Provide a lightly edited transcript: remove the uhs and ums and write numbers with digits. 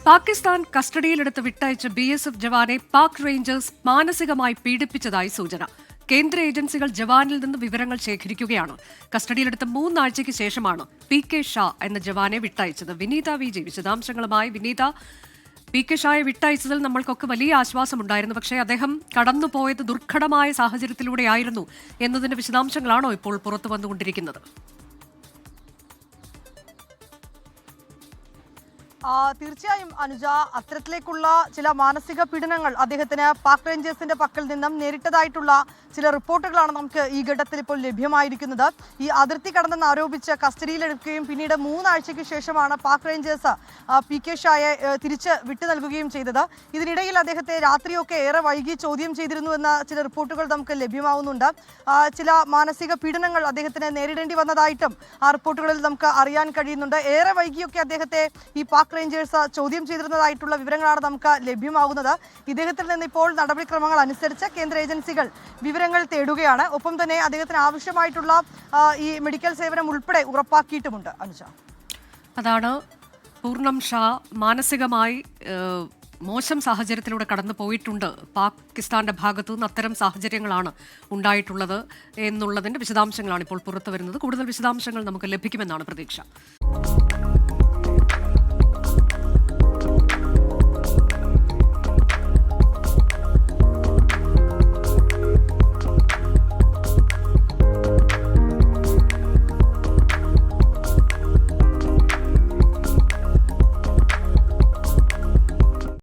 പാകിസ്ഥാൻ കസ്റ്റഡിയിലെടുത്ത് വിട്ടയച്ച BSF ജവാനെ Pak Rangers മാനസികമായി പീഡിപ്പിച്ചതായി സൂചന. കേന്ദ്ര ഏജൻസികൾ ജവാനിൽ നിന്ന് വിവരങ്ങൾ ശേഖരിക്കുകയാണ്. കസ്റ്റഡിയിലെടുത്ത 3 ആഴ്ചയ്ക്ക് ശേഷമാണ് PK ഷാ എന്ന ജവാനെ വിട്ടയച്ചത്. വിനീത വിജി വിശദാംശങ്ങളുമായി. വിനീത, PK ഷായെ വിട്ടയച്ചതിൽ നമ്മൾക്കൊക്കെ വലിയ ആശ്വാസമുണ്ടായിരുന്നു. പക്ഷേ അദ്ദേഹം കടന്നുപോയത് ദുർഘടമായ സാഹചര്യത്തിലൂടെയായിരുന്നു എന്നതിന്റെ വിശദാംശങ്ങളാണോ ഇപ്പോൾ പുറത്തു വന്നുകൊണ്ടിരിക്കുന്നത്? തീർച്ചയായും അനുജ, അത്തരത്തിലേക്കുള്ള ചില മാനസിക പീഡനങ്ങൾ അദ്ദേഹത്തിന് പാക് റേഞ്ചേഴ്സിന്റെ പക്കൽ നിന്നും നേരിട്ടതായിട്ടുള്ള ചില റിപ്പോർട്ടുകളാണ് നമുക്ക് ഈ ഘട്ടത്തിൽ ഇപ്പോൾ ലഭ്യമായിരിക്കുന്നത്. ഈ അതിർത്തി കടന്നെന്ന് ആരോപിച്ച് കസ്റ്റഡിയിലെടുക്കുകയും പിന്നീട് 3 ആഴ്ചയ്ക്ക് ശേഷമാണ് പാക് റേഞ്ചേഴ്സ് PK ഷായെ തിരിച്ച് വിട്ടു നൽകുകയും ചെയ്തത്. ഇതിനിടയിൽ അദ്ദേഹത്തെ രാത്രിയൊക്കെ ഏറെ വൈകി ചോദ്യം ചെയ്തിരുന്നു എന്ന ചില റിപ്പോർട്ടുകൾ നമുക്ക് ലഭ്യമാവുന്നുണ്ട്. ചില മാനസിക പീഡനങ്ങൾ അദ്ദേഹത്തിന് നേരിടേണ്ടി വന്നതായിട്ടും ആ റിപ്പോർട്ടുകളിൽ നമുക്ക് അറിയാൻ കഴിയുന്നുണ്ട്. ഏറെ വൈകിയൊക്കെ അദ്ദേഹത്തെ ഈ പാക് റേഞ്ചേഴ്സ് ചോദ്യം ചെയ്തിരുന്നതായിട്ടുള്ള വിവരങ്ങളാണ് നമുക്ക് ലഭ്യമാകുന്നത്. ഇദ്ദേഹത്തിൽ നിന്ന് ഇപ്പോൾ നടപടിക്രമങ്ങൾ അനുസരിച്ച് കേന്ദ്ര ഏജൻസികൾ വിവരങ്ങൾ തേടുകയാണ്. ഒപ്പം തന്നെ അദ്ദേഹത്തിന് ആവശ്യമായിട്ടുള്ള ഈ മെഡിക്കൽ സേവനം ഉൾപ്പെടെ ഉറപ്പാക്കിയിട്ടുമുണ്ട്. അനുജ, അതാണ് പൂർണ്ണം ഷാ മാനസികമായി മോശം സാഹചര്യത്തിലൂടെ കടന്നു പോയിട്ടുണ്ട്. പാകിസ്ഥാന്റെ ഭാഗത്തു നിന്ന് അത്തരം സാഹചര്യങ്ങളാണ് ഉണ്ടായിട്ടുള്ളത് എന്നുള്ളതിന്റെ വിശദാംശങ്ങളാണ് ഇപ്പോൾ പുറത്തു വരുന്നത്. കൂടുതൽ വിശദാംശങ്ങൾ നമുക്ക് ലഭിക്കുമെന്നാണ് പ്രതീക്ഷ.